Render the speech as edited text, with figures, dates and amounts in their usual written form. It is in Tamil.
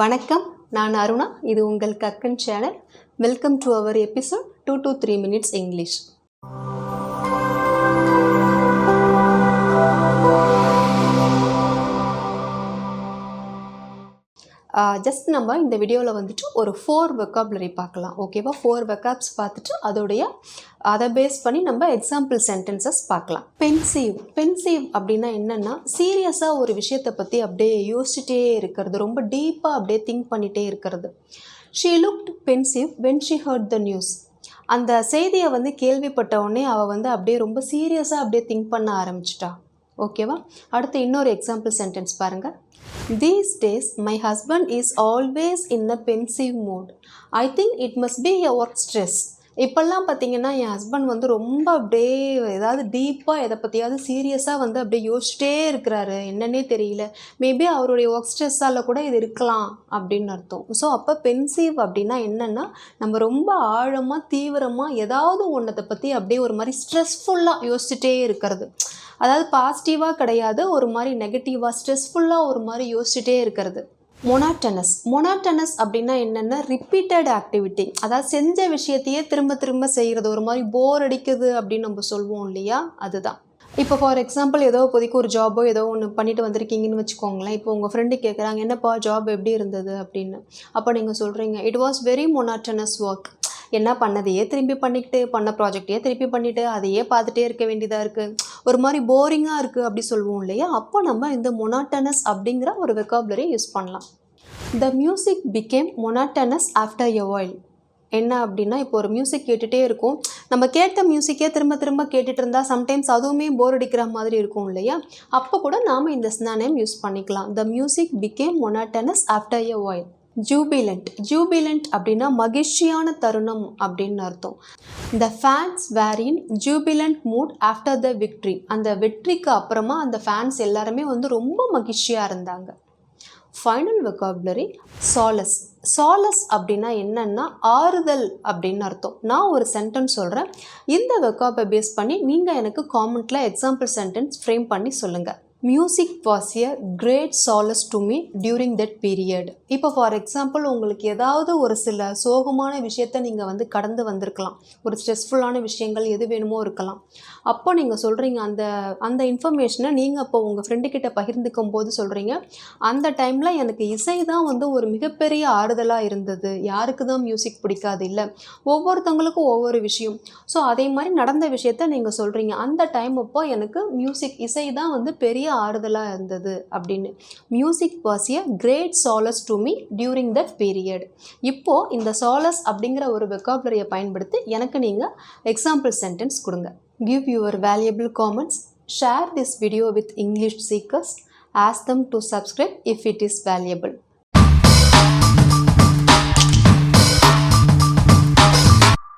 வணக்கம், நான் அருணா. இது உங்கள் Kakkan channel. Welcome to our episode 2 to 3 minutes English. Just நம்ம இந்த வீடியோவில் வந்துட்டு ஒரு 4 வெக்காபுலரி பார்க்கலாம். ஓகேவா? 4 வெக்காப்ஸ் பார்த்துட்டு அதை பேஸ் பண்ணி நம்ம எக்ஸாம்பிள் சென்டென்சஸ் பார்க்கலாம். பென்சிவ் அப்படின்னா என்னென்னா, சீரியஸாக ஒரு விஷயத்தை பற்றி அப்படியே யோசிச்சுட்டே இருக்கிறது, ரொம்ப டீப்பாக அப்படியே திங்க் பண்ணிகிட்டே இருக்கிறது. She looked pensive when she heard the news. அந்த செய்தியை கேள்விப்பட்ட உடனே அவள் அப்படியே ரொம்ப சீரியஸாக அப்படியே திங்க் பண்ண ஆரம்பிச்சிட்டா. ஓகேவா? அடுத்து இன்னொரு எக்ஸாம்பிள் சென்டென்ஸ் பாருங்கள். These days, my husband is always in a pensive mood. I think it must be a work stress. இப்போல்லாம் பார்த்தீங்கன்னா என் ஹஸ்பண்ட் ரொம்ப அப்படியே ஏதாவது டீப்பாக எதை பற்றியாவது சீரியஸாக அப்படியே யோசிச்சிட்டே இருக்கிறாரு, என்னன்னே தெரியல. மேபி அவருடைய ஒர்க் ஸ்ட்ரெஸ்ஸால் கூட இது இருக்கலாம் அப்படின்னு அர்த்தம். ஸோ அப்போ பென்சிவ் அப்படின்னா என்னென்னா, நம்ம ரொம்ப ஆழமாக தீவிரமாக ஏதாவது ஒன்றத்தை பற்றி அப்படியே ஒரு மாதிரி ஸ்ட்ரெஸ்ஃபுல்லாக யோசிச்சுட்டே இருக்கிறது. அதாவது பாசிட்டிவாக கிடையாது, ஒரு மாதிரி நெகட்டிவாக ஸ்ட்ரெஸ்ஃபுல்லாக ஒரு மாதிரி யோசிச்சுட்டே இருக்கிறது. மொனாட்டனஸ் அப்படின்னா என்னென்னா, ரிப்பீட்டட் ஆக்டிவிட்டி. அதாவது செஞ்ச விஷயத்தையே திரும்ப திரும்ப செய்கிறது, ஒரு மாதிரி போர் அடிக்குது அப்படின்னு நம்ம சொல்லுவோம் இல்லையா, அதுதான். இப்போ ஃபார் எக்ஸாம்பிள் ஏதோ இப்போதைக்கு ஒரு ஜாபோ ஏதோ ஒன்று பண்ணிட்டு வந்திருக்கீங்கன்னு வச்சுக்கோங்களேன். இப்போ உங்கள் ஃப்ரெண்டு கேட்குறாங்க, என்னப்பா ஜாப் எப்படி இருந்தது அப்படின்னு. அப்போ நீங்கள் சொல்கிறீங்க, it was very monotonous work. என்ன பண்ணதையே திரும்பி பண்ணிக்கிட்டு, பண்ண ப்ராஜெக்டையே திருப்பி பண்ணிவிட்டு அதையே பார்த்துட்டே இருக்க வேண்டியதாக இருக்குது, ஒரு மாதிரி போரிங்காக இருக்குது அப்படி சொல்லுவோம் இல்லையா. அப்போ நம்ம இந்த மொனாட்டனஸ் அப்படிங்கிற ஒரு வெக்காபுலரி யூஸ் பண்ணலாம். த music became monotonous after a while. என்ன அப்படின்னா, இப்போ ஒரு மியூசிக் கேட்டுகிட்டே இருக்கும், நம்ம கேட்ட மியூசிக்கே திரும்ப திரும்ப கேட்டுட்டு இருந்தால் சம்டைம்ஸ் அதுவுமே போர் அடிக்கிற மாதிரி இருக்கும் இல்லையா. அப்போ கூட நாம் இந்த சினானிம் யூஸ் பண்ணிக்கலாம். The music became monotonous after a while. Jubilant அப்படின்னா மகிழ்ச்சியான தருணம் அப்படின்னு அர்த்தம். The fans were in jubilant mood after the victory. அந்த வெற்றிக்கு அப்புறமா அந்த ஃபேன்ஸ் எல்லாருமே ரொம்ப மகிழ்ச்சியாக இருந்தாங்க. ஃபைனல் வெக்காபுலரி சாலஸ் அப்படின்னா என்னன்னா, ஆறுதல் அப்படின்னு அர்த்தம். நான் ஒரு சென்டென்ஸ் சொல்கிறேன், இந்த வெக்காபை பேஸ் பண்ணி நீங்கள் எனக்கு காமெண்ட்டில் எக்ஸாம்பிள் சென்டென்ஸ் ஃப்ரேம் பண்ணி சொல்லுங்கள். Music was a great solace to me during that period. இப்போ ஃபார் எக்ஸாம்பிள் உங்களுக்கு ஏதாவது ஒரு சில சோகமான விஷயத்த நீங்கள் கடந்து வந்திருக்கலாம், ஒரு ஸ்ட்ரெஸ்ஃபுல்லான விஷயங்கள் எது வேணுமோ இருக்கலாம். அப்போ நீங்கள் சொல்கிறீங்க, அந்த இன்ஃபர்மேஷனை நீங்கள் அப்போ உங்கள் ஃப்ரெண்டுக்கிட்ட பகிர்ந்துக்கும் போது சொல்கிறீங்க, அந்த டைமில் எனக்கு இசை தான் ஒரு மிகப்பெரிய ஆறுதலாக இருந்தது. யாருக்கு தான் மியூசிக் பிடிக்காது இல்லை, ஒவ்வொருத்தவங்களுக்கும் ஒவ்வொரு விஷயம். ஸோ அதே மாதிரி நடந்த விஷயத்த நீங்கள் சொல்கிறீங்க, அந்த டைம் அப்போ எனக்கு மியூசிக் இசை தான் பெரிய ஆறுதலாக இருந்தது அப்படின்னு. Music was a great solace to me during that period. இப்போது இந்த சாலஸ் அப்படிங்கிற ஒரு வெக்காபுலரியை பயன்படுத்தி எனக்கு நீங்கள் எக்ஸாம்பிள் சென்டென்ஸ் கொடுங்க. Give your valuable comments. Share this video with English seekers. Ask them to subscribe if it is valuable.